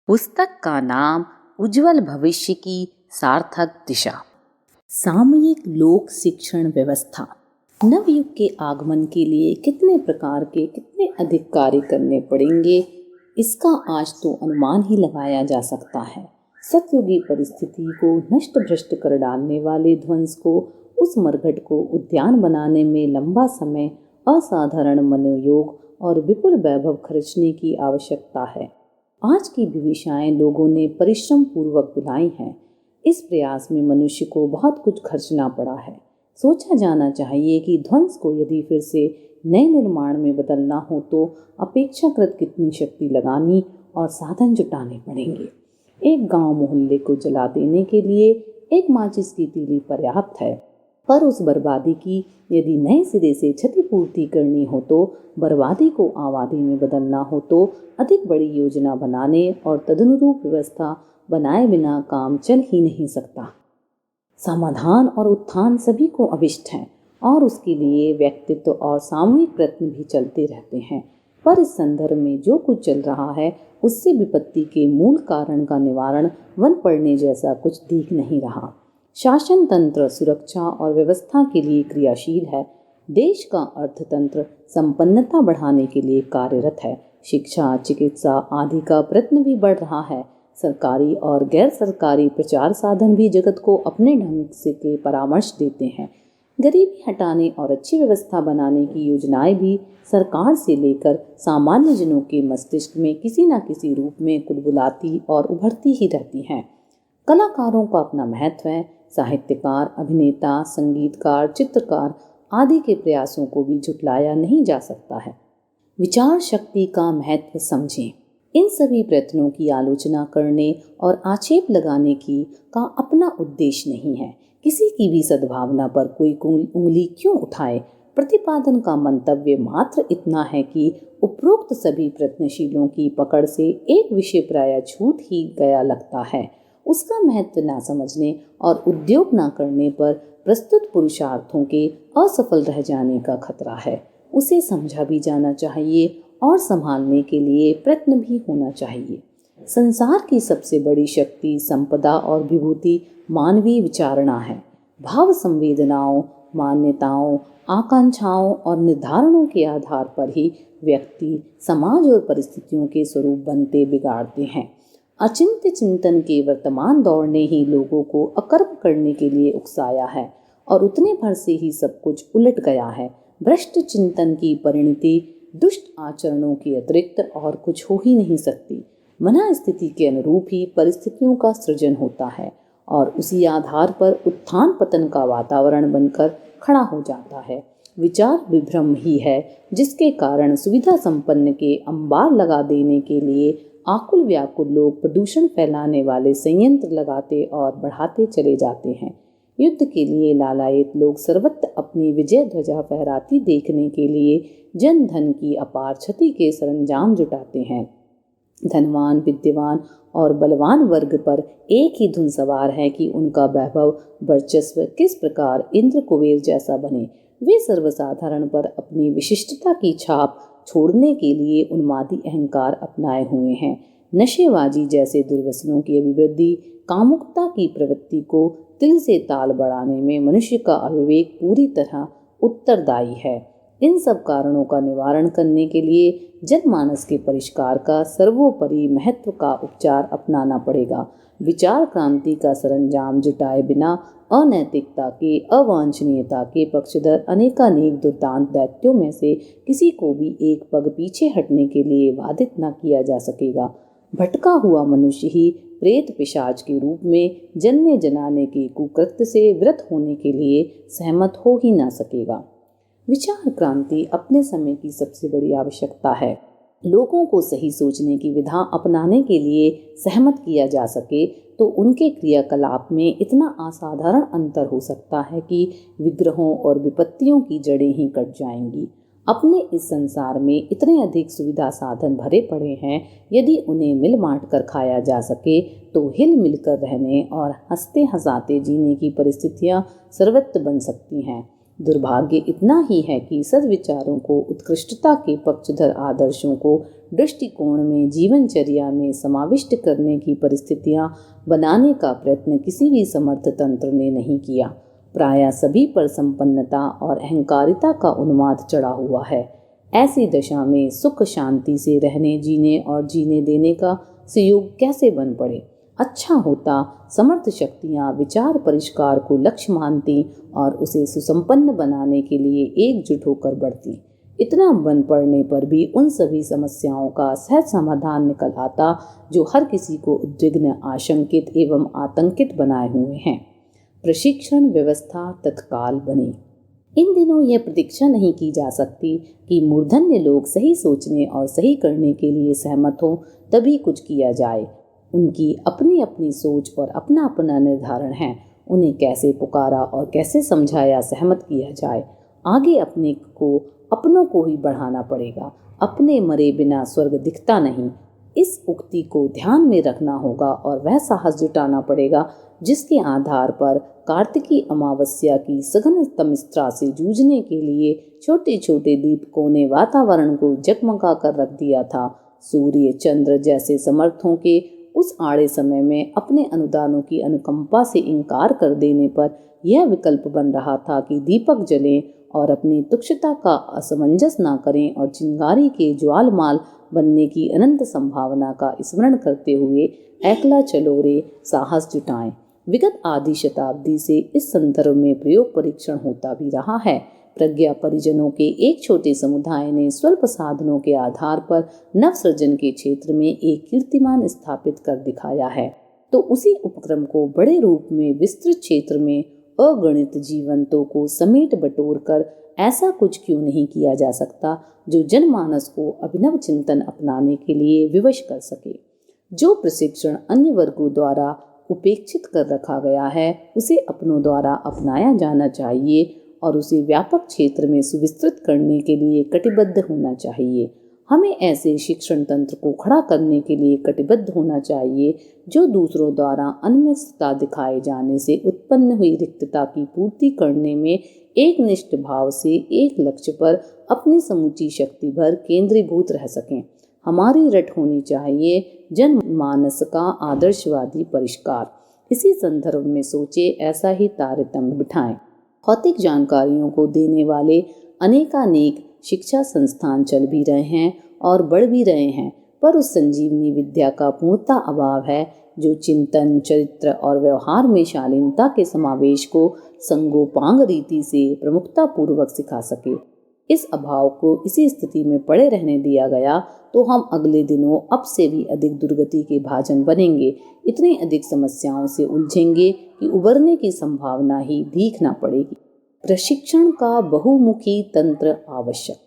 पुस्तक का नाम उज्जवल भविष्य की सार्थक दिशा। सामयिक लोक शिक्षण व्यवस्था। नवयुग के आगमन के लिए कितने प्रकार के कितने अधिक कार्य करने पड़ेंगे, इसका आज तो अनुमान ही लगाया जा सकता है। सतयुगी परिस्थिति को नष्ट भ्रष्ट कर डालने वाले ध्वंस को, उस मरघट को उद्यान बनाने में लंबा समय, असाधारण मनोयोग और विपुल वैभव खर्चने की आवश्यकता है। आज की विविशाएं लोगों ने परिश्रम पूर्वक बुलाई हैं। इस प्रयास में मनुष्य को बहुत कुछ खर्चना पड़ा है। सोचा जाना चाहिए कि ध्वंस को यदि फिर से नए निर्माण में बदलना हो तो अपेक्षाकृत कितनी शक्ति लगानी और साधन जुटाने पड़ेंगे। एक गांव मोहल्ले को जला देने के लिए एक माचिस की तीली पर्याप्त है, पर उस बर्बादी की यदि नए सिरे से क्षतिपूर्ति करनी हो तो, बर्बादी को आबादी में बदलना हो तो अधिक बड़ी योजना बनाने और तदनुरूप व्यवस्था बनाए बिना काम चल ही नहीं सकता। समाधान और उत्थान सभी को अभिष्ट है और उसके लिए व्यक्तित्व और सामूहिक प्रयत्न भी चलते रहते हैं, पर इस संदर्भ में जो कुछ चल रहा है उससे विपत्ति के मूल कारण का निवारण वन पड़ने जैसा कुछ दिख नहीं रहा। शासन तंत्र सुरक्षा और व्यवस्था के लिए क्रियाशील है। देश का अर्थतंत्र संपन्नता बढ़ाने के लिए कार्यरत है। शिक्षा चिकित्सा आदि का प्रयत्न भी बढ़ रहा है। सरकारी और गैर सरकारी प्रचार साधन भी जगत को अपने ढंग से के परामर्श देते हैं। गरीबी हटाने और अच्छी व्यवस्था बनाने की योजनाएं भी सरकार से लेकर सामान्य जनों के मस्तिष्क में किसी न किसी रूप में कुलबुलाती और उभरती ही रहती हैं। कलाकारों का अपना महत्व है। साहित्यकार, अभिनेता, संगीतकार, चित्रकार आदि के प्रयासों को भी झुटलाया नहीं जा सकता है। विचार शक्ति का महत्व समझें। इन सभी प्रयत्नों की आलोचना करने और आक्षेप लगाने की का अपना उद्देश्य नहीं है। किसी की भी सद्भावना पर कोई उंगली क्यों उठाए। प्रतिपादन का मंतव्य मात्र इतना है कि उपरोक्त सभी प्रयत्नशीलों की पकड़ से एक विषय प्रायः छूट ही गया लगता है। उसका महत्व न समझने और उद्योग न करने पर प्रस्तुत पुरुषार्थों के असफल रह जाने का खतरा है। उसे समझा भी जाना चाहिए और संभालने के लिए प्रयत्न भी होना चाहिए। संसार की सबसे बड़ी शक्ति, संपदा और विभूति मानवीय विचारणा है। भाव संवेदनाओं, मान्यताओं, आकांक्षाओं और निर्धारणों के आधार पर ही व्यक्ति, समाज और परिस्थितियों के स्वरूप बनते बिगाड़ते हैं। अचिंत्य चिंतन के वर्तमान दौर ने ही लोगों को अकर्म करने के लिए उकसाया है और उतने भर से ही सब कुछ उलट गया है। भ्रष्ट चिंतन की परिणति दुष्ट आचरणों के अतिरिक्त और कुछ हो ही नहीं सकती। मना स्थिति के अनुरूप ही परिस्थितियों का सृजन होता है और उसी आधार पर उत्थान पतन का वातावरण बनकर खड़ा हो जाता है। विचार विभ्रम ही है जिसके कारण सुविधा संपन्न के अंबार लगा देने के लिए आकुल व्याकुल लोग प्रदूषण फैलाने वाले संयंत्र लगाते और बढ़ाते चले जाते हैं। युद्ध के लिए लालायित लोग सर्वत्र अपनी विजय ध्वजा फहराती देखने के लिए जन धन की अपार क्षति के सरंजाम जुटाते हैं। धनवान, विद्यवान और बलवान वर्ग पर एक ही धुन सवार है कि उनका वैभव वर्चस्व किस प्रकार इंद्र कुबेर जैसा बने। वे सर्वसाधारण पर अपनी विशिष्टता की छाप छोड़ने के लिए उन्मादी अहंकार अपनाए हुए हैं। नशेबाजी जैसे दुर्व्यसनों की अभिवृद्धि, कामुकता की प्रवृत्ति को तिल से ताल बढ़ाने में मनुष्य का अविवेक पूरी तरह उत्तरदायी है। इन सब कारणों का निवारण करने के लिए जनमानस के परिष्कार का सर्वोपरि महत्व का उपचार अपनाना पड़ेगा। विचार क्रांति का सरंजाम जुटाए बिना अनैतिकता के, अवांछनीयता के पक्षधर अनेकानेक दुर्दांत दैत्यों में से किसी को भी एक पग पीछे हटने के लिए बाधित न किया जा सकेगा। भटका हुआ मनुष्य ही प्रेत पिशाच के रूप में जन्मे जनाने के कुकृत्य से व्रत होने के लिए सहमत हो ही न सकेगा। विचार क्रांति अपने समय की सबसे बड़ी आवश्यकता है। लोगों को सही सोचने की विधा अपनाने के लिए सहमत किया जा सके तो उनके क्रियाकलाप में इतना असाधारण अंतर हो सकता है कि विग्रहों और विपत्तियों की जड़ें ही कट जाएंगी। अपने इस संसार में इतने अधिक सुविधा साधन भरे पड़े हैं, यदि उन्हें मिल बांट कर खाया जा सके तो हिल मिलकर रहने और हंसते हंसाते जीने की परिस्थितियां सर्वत्र बन सकती हैं। दुर्भाग्य इतना ही है कि सद्विचारों को, उत्कृष्टता के पक्षधर आदर्शों को दृष्टिकोण में, जीवनचर्या में समाविष्ट करने की परिस्थितियां बनाने का प्रयत्न किसी भी समर्थ तंत्र ने नहीं किया। प्रायः सभी पर संपन्नता और अहंकारिता का उन्माद चढ़ा हुआ है। ऐसी दशा में सुख शांति से रहने, जीने और जीने देने का संयोग कैसे बन पड़े। अच्छा होता समर्थ शक्तियाँ विचार परिष्कार को लक्ष्य मानती और उसे सुसंपन्न बनाने के लिए एकजुट होकर बढ़ती। इतना बन पड़ने पर भी उन सभी समस्याओं का सहज समाधान निकल आता जो हर किसी को उद्विग्न, आशंकित एवं आतंकित बनाए हुए हैं। प्रशिक्षण व्यवस्था तत्काल बने। इन दिनों यह प्रतीक्षा नहीं की जा सकती कि मूर्धन्य लोग सही सोचने और सही करने के लिए सहमत हों तभी कुछ किया जाए। उनकी अपनी अपनी सोच और अपना अपना निर्धारण है। उन्हें कैसे पुकारा और कैसे समझाया, सहमत किया जाए। आगे अपनों को ही बढ़ाना पड़ेगा। अपने मरे बिना स्वर्ग दिखता नहीं। इस उक्ति को ध्यान में रखना होगा और वह साहस जुटाना पड़ेगा जिसके आधार पर कार्तिकी अमावस्या की सघन तमिस्त्रा से जूझने के लिए छोटे छोटे दीपकों ने वातावरण को जगमगा कर रख दिया था। सूर्य, चंद्र जैसे समर्थों के उस आड़े समय में अपने अनुदानों की अनुकंपा से इनकार कर देने पर यह विकल्प बन रहा था कि दीपक जलें और अपनी तुच्छता का असमंजस ना करें और चिंगारी के ज्वालमाल बनने की अनंत संभावना का स्मरण करते हुए एकला चलो रे साहस जुटाएं। विगत आधी शताब्दी से इस संदर्भ में प्रयोग परीक्षण होता भी रहा है। प्रज्ञा परिजनों के एक छोटे समुदाय ने स्वल्प साधनों के आधार पर नवसृजन के क्षेत्र में एक कीर्तिमान स्थापित कर दिखाया है, तो उसी उपक्रम को बड़े रूप में विस्तृत क्षेत्र में अगणित जीवंतों को समेट बटोर कर ऐसा कुछ क्यों नहीं किया जा सकता जो जनमानस को अभिनव चिंतन अपनाने के लिए विवश कर सके। जो प्रशिक्षण अन्य वर्गों द्वारा उपेक्षित कर रखा गया है उसे अपनों द्वारा अपनाया जाना चाहिए और उसे व्यापक क्षेत्र में सुविस्तृत करने के लिए कटिबद्ध होना चाहिए। हमें ऐसे शिक्षण तंत्र को खड़ा करने के लिए कटिबद्ध होना चाहिए जो दूसरों द्वारा अनम्यता दिखाए जाने से उत्पन्न हुई रिक्तता की पूर्ति करने में एक निष्ठ भाव से एक लक्ष्य पर अपनी समूची शक्ति भर केंद्रीभूत रह सकें। हमारी रट होनी चाहिए जनमानस का आदर्शवादी परिष्कार। इसी संदर्भ में सोचे, ऐसा ही तारतम्य बिठाएं। भौतिक जानकारियों को देने वाले अनेकानेक शिक्षा संस्थान चल भी रहे हैं और बढ़ भी रहे हैं, पर उस संजीवनी विद्या का पूर्णता अभाव है जो चिंतन, चरित्र और व्यवहार में शालीनता के समावेश को संगोपांग रीति से प्रमुखता पूर्वक सिखा सके। इस अभाव को इसी स्थिति में पड़े रहने दिया गया तो हम अगले दिनों अब से भी अधिक दुर्गति के भाजन बनेंगे, इतनी अधिक समस्याओं से उलझेंगे कि उबरने की संभावना ही दीख न पड़ेगी। प्रशिक्षण का बहुमुखी तंत्र आवश्यक।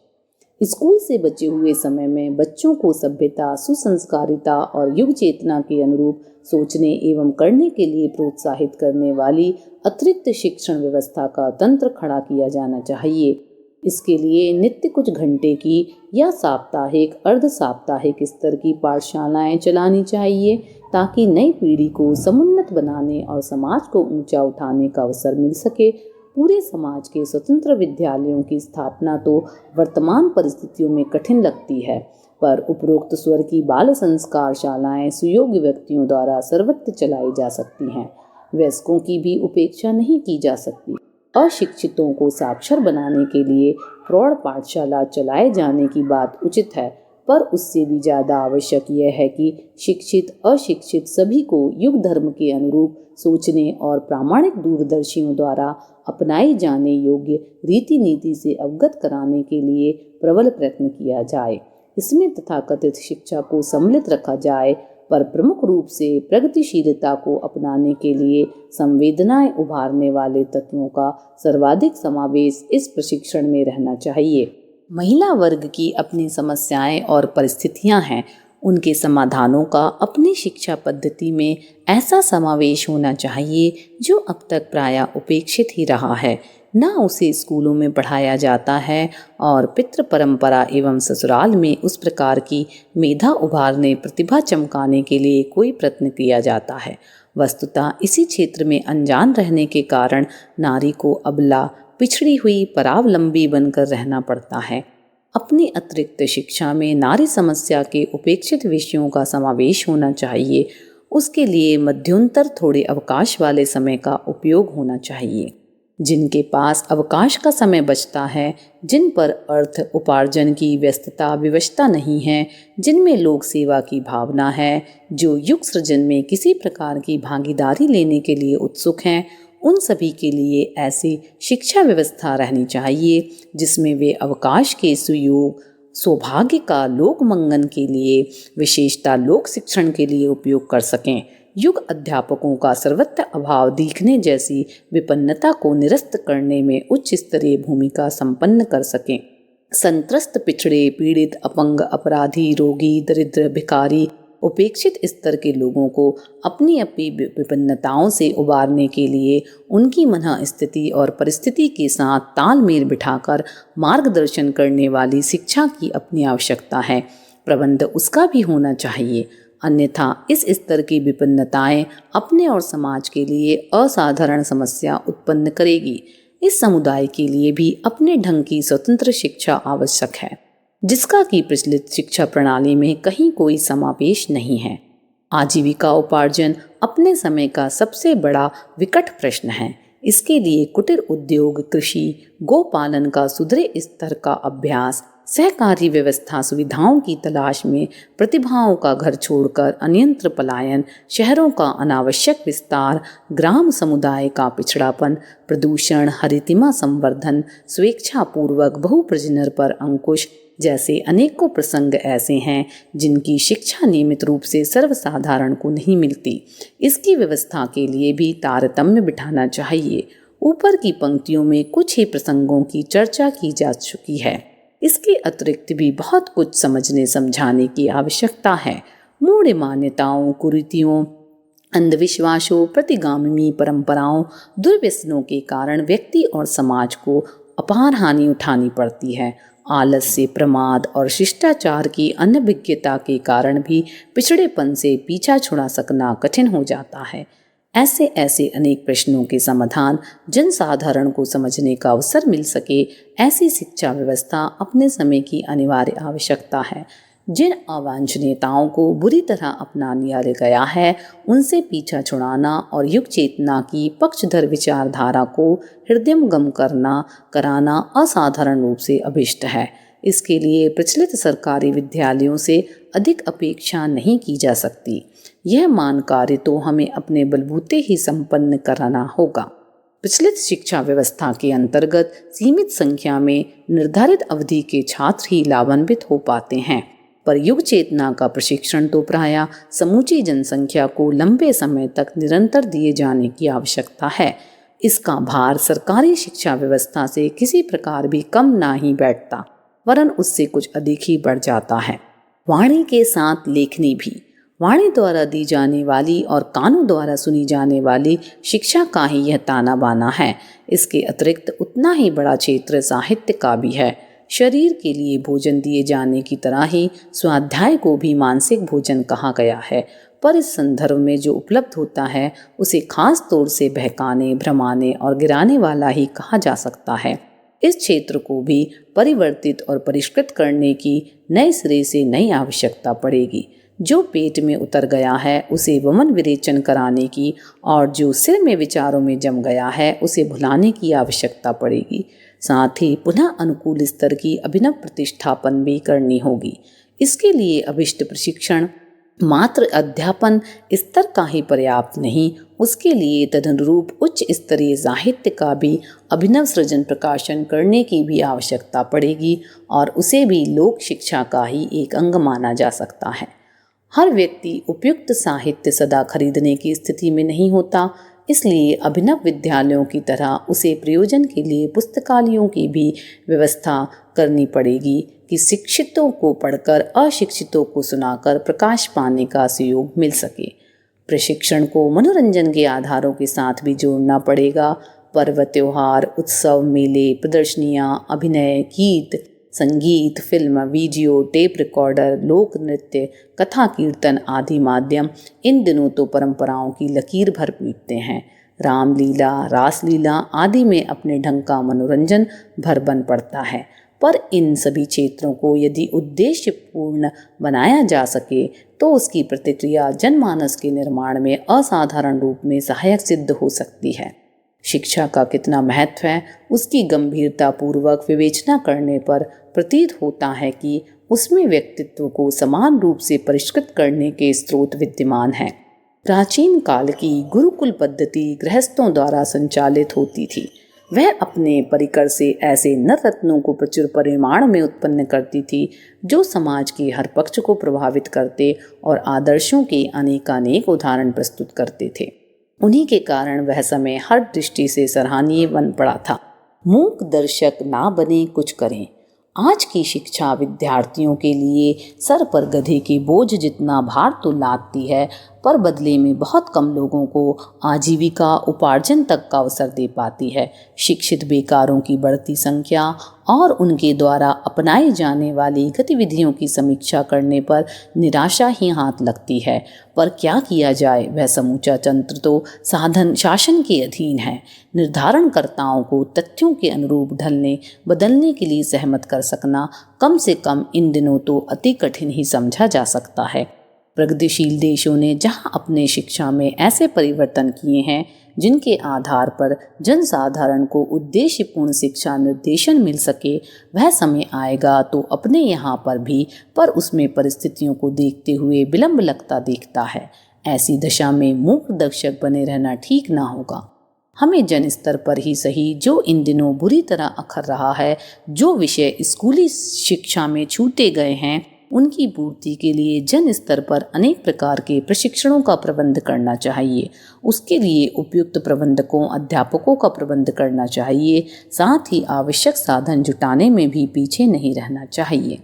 स्कूल से बचे हुए समय में बच्चों को सभ्यता, सुसंस्कारिता और युग चेतना के अनुरूप सोचने एवं करने के लिए प्रोत्साहित करने वाली अतिरिक्त शिक्षण व्यवस्था का तंत्र खड़ा किया जाना चाहिए। इसके लिए नित्य कुछ घंटे की या साप्ताहिक, अर्ध साप्ताहिक स्तर की पाठशालाएं चलानी चाहिए ताकि नई पीढ़ी को समुन्नत बनाने और समाज को ऊंचा उठाने का अवसर मिल सके। पूरे समाज के स्वतंत्र विद्यालयों की स्थापना तो वर्तमान परिस्थितियों में कठिन लगती है, पर उपरोक्त स्वर की बाल संस्कार शालाएं सुयोग्य व्यक्तियों द्वारा सर्वत्र चलाई जा सकती हैं। वयस्कों की भी उपेक्षा नहीं की जा सकती। अशिक्षितों को साक्षर बनाने के लिए प्रौढ़ पाठशाला चलाए जाने की बात उचित है, पर उससे भी ज़्यादा आवश्यक यह है कि शिक्षित अशिक्षित सभी को युग धर्म के अनुरूप सोचने और प्रामाणिक दूरदर्शियों द्वारा अपनाई जाने योग्य रीति नीति से अवगत कराने के लिए प्रबल प्रयत्न किया जाए। इसमें तथाकथित शिक्षा को सम्मिलित रखा जाए, पर प्रमुख रूप से प्रगतिशीलता को अपनाने के लिए संवेदनाएं उभारने वाले तत्वों का सर्वाधिक समावेश इस प्रशिक्षण में रहना चाहिए। महिला वर्ग की अपनी समस्याएं और परिस्थितियां हैं, उनके समाधानों का अपनी शिक्षा पद्धति में ऐसा समावेश होना चाहिए जो अब तक प्रायः उपेक्षित ही रहा है। न उसे स्कूलों में पढ़ाया जाता है और पितृ परंपरा एवं ससुराल में उस प्रकार की मेधा उभारने, प्रतिभा चमकाने के लिए कोई प्रयत्न किया जाता है। वस्तुतः इसी क्षेत्र में अनजान रहने के कारण नारी को अबला, पिछड़ी हुई परावलंबी बनकर रहना पड़ता है। अपनी अतिरिक्त शिक्षा में नारी समस्या के उपेक्षित विषयों का समावेश होना चाहिए। उसके लिए मध्यांतर थोड़े अवकाश वाले समय का उपयोग होना चाहिए। जिनके पास अवकाश का समय बचता है, जिन पर अर्थ उपार्जन की व्यस्तता विवशता नहीं है, जिनमें लोक सेवा की भावना है, जो युग सृजन में किसी प्रकार की भागीदारी लेने के लिए उत्सुक हैं, उन सभी के लिए ऐसी शिक्षा व्यवस्था रहनी चाहिए जिसमें वे अवकाश के सुयोग सौभाग्य का लोक मंगन के लिए, विशेषता लोक शिक्षण के लिए उपयोग कर सकें। युग अध्यापकों का सर्वत्र अभाव दिखने जैसी विपन्नता को निरस्त करने में उच्च स्तरीय भूमिका संपन्न कर सकें। संत्रस्त, पिछड़े, पीड़ित, अपंग, अपराधी, रोगी, दरिद्र, भिखारी, उपेक्षित स्तर के लोगों को अपनी अपनी विपन्नताओं से उबारने के लिए उनकी मन स्थिति और परिस्थिति के साथ तालमेल बिठाकर मार्गदर्शन करने वाली शिक्षा की अपनी आवश्यकता है। प्रबंध उसका भी होना चाहिए, अन्यथा इस स्तर की विपन्नताएं अपने और समाज के लिए असाधारण समस्या उत्पन्न करेगी। इस समुदाय के लिए भी अपने ढंग की स्वतंत्र शिक्षा आवश्यक है, जिसका कि प्रचलित शिक्षा प्रणाली में कहीं कोई समावेश नहीं है। आजीविका उपार्जन अपने समय का सबसे बड़ा विकट प्रश्न है। इसके लिए कुटीर उद्योग, कृषि, गोपालन का सुधरे स्तर का अभ्यास, सहकारी व्यवस्था सुविधाओं की तलाश में प्रतिभाओं का घर छोड़कर अनियंत्र पलायन, शहरों का अनावश्यक विस्तार, ग्राम समुदाय का पिछड़ापन, प्रदूषण, हरितिमा संवर्धन, स्वेच्छापूर्वक बहुप्रजनन पर अंकुश जैसे अनेकों प्रसंग ऐसे हैं जिनकी शिक्षा नियमित रूप से सर्वसाधारण को नहीं मिलती। इसकी व्यवस्था के लिए भी तारतम्य बिठाना चाहिए। ऊपर की पंक्तियों में कुछ ही प्रसंगों की चर्चा की जा चुकी है। इसके अतिरिक्त भी बहुत कुछ समझने समझाने की आवश्यकता है। मूढ़ मान्यताओं, कुरीतियों, अंधविश्वासों, प्रतिगामी परंपराओं, दुर्व्यसनों के कारण व्यक्ति और समाज को अपार हानि उठानी पड़ती है। आलस्य, प्रमाद और शिष्टाचार की अनभिज्ञता के कारण भी पिछड़ेपन से पीछा छुड़ा सकना कठिन हो जाता है। ऐसे ऐसे अनेक प्रश्नों के समाधान जनसाधारण को समझने का अवसर मिल सके, ऐसी शिक्षा व्यवस्था अपने समय की अनिवार्य आवश्यकता है। जिन अवांछनीयताओं को बुरी तरह अपना लिया गया है, उनसे पीछा छुड़ाना और युग चेतना की पक्षधर विचारधारा को हृदयंगम कराना असाधारण रूप से अभिष्ट है। इसके लिए प्रचलित सरकारी विद्यालयों से अधिक अपेक्षा नहीं की जा सकती। यह मान कार्य तो हमें अपने बलबूते ही संपन्न कराना होगा। प्रचलित शिक्षा व्यवस्था के अंतर्गत सीमित संख्या में निर्धारित अवधि के छात्र ही लाभान्वित हो पाते हैं, पर युग चेतना का प्रशिक्षण तो प्रायः समूची जनसंख्या को लंबे समय तक निरंतर दिए जाने की आवश्यकता है। इसका भार सरकारी शिक्षा व्यवस्था से किसी प्रकार भी कम ना ही बैठता, वरन उससे कुछ अधिक ही बढ़ जाता है। वाणी के साथ लेखनी भी। वाणी द्वारा दी जाने वाली और कानों द्वारा सुनी जाने वाली शिक्षा का ही यह ताना बाना है। इसके अतिरिक्त उतना ही बड़ा क्षेत्र साहित्य का भी है। शरीर के लिए भोजन दिए जाने की तरह ही स्वाध्याय को भी मानसिक भोजन कहा गया है, पर इस संदर्भ में जो उपलब्ध होता है उसे खास तौर से बहकाने, भ्रमाने और गिराने वाला ही कहा जा सकता है। इस क्षेत्र को भी परिवर्तित और परिष्कृत करने की नए सिरे से नई आवश्यकता पड़ेगी। जो पेट में उतर गया है उसे वमन विरेचन कराने की, और जो सिर में विचारों में जम गया है उसे भुलाने की आवश्यकता पड़ेगी। साथ ही पुनः अनुकूल स्तर की अभिनव प्रतिष्ठापन भी करनी होगी। इसके लिए अभिष्ट प्रशिक्षण मात्र अध्यापन स्तर का ही पर्याप्त नहीं, उसके लिए तदनुरूप उच्च स्तरीय साहित्य का भी अभिनव सृजन प्रकाशन करने की भी आवश्यकता पड़ेगी, और उसे भी लोक शिक्षा का ही एक अंग माना जा सकता है। हर व्यक्ति उपयुक्त साहित्य सदा खरीदने की स्थिति में नहीं होता, इसलिए अभिनव विद्यालयों की तरह उसे प्रयोजन के लिए पुस्तकालयों की भी व्यवस्था करनी पड़ेगी कि शिक्षितों को पढ़कर अशिक्षितों को सुनाकर प्रकाश पाने का सहयोग मिल सके। प्रशिक्षण को मनोरंजन के आधारों के साथ भी जोड़ना पड़ेगा। पर्व, त्योहार, उत्सव, मेले, प्रदर्शनियाँ, अभिनय, गीत, संगीत, फिल्म, वीडियो, टेप रिकॉर्डर, लोक नृत्य, कथा कीर्तन आदि माध्यम इन दिनों तो परंपराओं की लकीर भर पीटते हैं। रामलीला, रासलीला आदि में अपने ढंग का मनोरंजन भर बन पड़ता है। पर इन सभी क्षेत्रों को यदि उद्देश्यपूर्ण बनाया जा सके तो उसकी प्रतिक्रिया जनमानस के निर्माण में असाधारण रूप में सहायक सिद्ध हो सकती है। शिक्षा का कितना महत्व है उसकी गंभीरता पूर्वक विवेचना करने पर प्रतीत होता है कि उसमें व्यक्तित्व को समान रूप से परिष्कृत करने के स्रोत विद्यमान हैं। प्राचीन काल की गुरुकुल पद्धति गृहस्थों द्वारा संचालित होती थी। वह अपने परिकर से ऐसे नर रत्नों को प्रचुर परिमाण में उत्पन्न करती थी जो समाज के हर पक्ष को प्रभावित करते और आदर्शों के अनेकानेक उदाहरण प्रस्तुत करते थे। उन्हीं के कारण वह समय हर दृष्टि से सराहनीय बन पड़ा था। मूक दर्शक ना बने कुछ करें। आज की शिक्षा विद्यार्थियों के लिए सर पर गधे के बोझ जितना भार तो लादती है, पर बदले में बहुत कम लोगों को आजीविका उपार्जन तक का अवसर दे पाती है। शिक्षित बेकारों की बढ़ती संख्या और उनके द्वारा अपनाई जाने वाली गतिविधियों की समीक्षा करने पर निराशा ही हाथ लगती है। पर क्या किया जाए, वह समूचा तंत्र तो साधन शासन के अधीन है। निर्धारणकर्ताओं को तथ्यों के अनुरूप ढलने बदलने के लिए सहमत कर सकना कम से कम इन दिनों तो अति कठिन ही समझा जा सकता है। प्रगतिशील देशों ने जहां अपने शिक्षा में ऐसे परिवर्तन किए हैं जिनके आधार पर जनसाधारण को उद्देश्यपूर्ण शिक्षा निर्देशन मिल सके, वह समय आएगा तो अपने यहाँ पर भी, पर उसमें परिस्थितियों को देखते हुए विलंब लगता दिखता है। ऐसी दशा में मूक दर्शक बने रहना ठीक ना होगा। हमें जन स्तर पर ही सही जो इन दिनों बुरी तरह अखर रहा है, जो विषय स्कूली शिक्षा में छूटे गए हैं, उनकी पूर्ति के लिए जन स्तर पर अनेक प्रकार के प्रशिक्षणों का प्रबंध करना चाहिए। उसके लिए उपयुक्त प्रबंधकों, अध्यापकों का प्रबंध करना चाहिए। साथ ही आवश्यक साधन जुटाने में भी पीछे नहीं रहना चाहिए।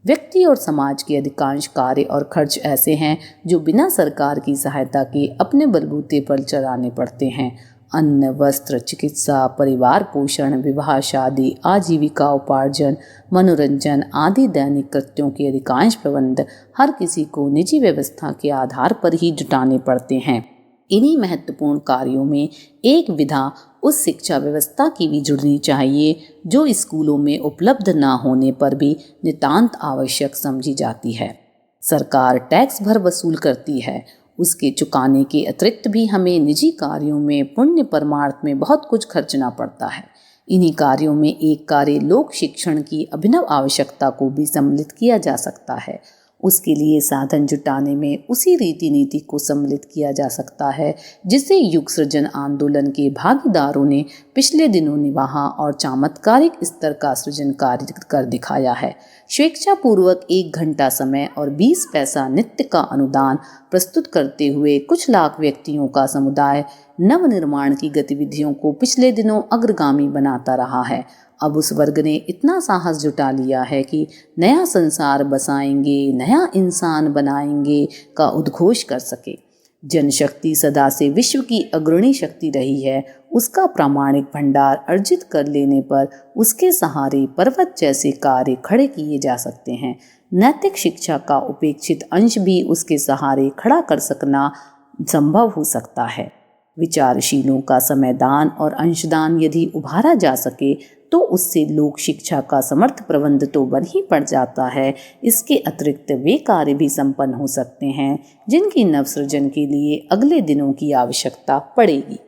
व्यक्ति और समाज के अधिकांश कार्य और खर्च ऐसे हैं जो बिना सरकार की सहायता के अपने बलबूते पर चलाने पड़ते हैं। अन्न, वस्त्र, चिकित्सा, परिवार पोषण, विवाह शादी, आजीविका उपार्जन, मनोरंजन आदि दैनिक कृत्यों के अधिकांश प्रबंध हर किसी को निजी व्यवस्था के आधार पर ही जुटाने पड़ते हैं। इन्हीं महत्वपूर्ण कार्यों में एक विधा उस शिक्षा व्यवस्था की भी जुड़नी चाहिए जो स्कूलों में उपलब्ध न होने पर भी नितांत आवश्यक समझी जाती है। सरकार टैक्स भर वसूल करती है, उसके चुकाने के अतिरिक्त भी हमें निजी कार्यों में पुण्य परमार्थ में बहुत कुछ खर्चना पड़ता है। इन्हीं कार्यों में एक कार्य लोक शिक्षण की अभिनव आवश्यकता को भी सम्मिलित किया जा सकता है। उसके लिए साधन जुटाने में उसी रीति नीति को सम्मिलित किया जा सकता है जिसे युग सृजन आंदोलन के भागीदारों ने पिछले दिनों निवाहा और चमत्कारिक स्तर का सृजन कार्य कर दिखाया है। स्वेच्छापूर्वक 1 घंटा समय और 20 पैसा नित्य का अनुदान प्रस्तुत करते हुए कुछ लाख व्यक्तियों का समुदाय नवनिर्माण की गतिविधियों को पिछले दिनों अग्रगामी बनाता रहा है। अब उस वर्ग ने इतना साहस जुटा लिया है कि नया संसार बसाएंगे, नया इंसान बनाएंगे का उद्घोष कर सके। जनशक्ति सदा से विश्व की अग्रणी शक्ति रही है। उसका प्रामाणिक भंडार अर्जित कर लेने पर उसके सहारे पर्वत जैसे कार्य खड़े किए जा सकते हैं। नैतिक शिक्षा का उपेक्षित अंश भी उसके सहारे खड़ा कर सकना संभव हो सकता है। विचारशीलों का समयदान और अंशदान यदि उभारा जा सके तो उससे लोक शिक्षा का समर्थ प्रबंध तो बन ही पड़ जाता है। इसके अतिरिक्त वे कार्य भी संपन्न हो सकते हैं जिनकी नवसृजन के लिए अगले दिनों की आवश्यकता पड़ेगी।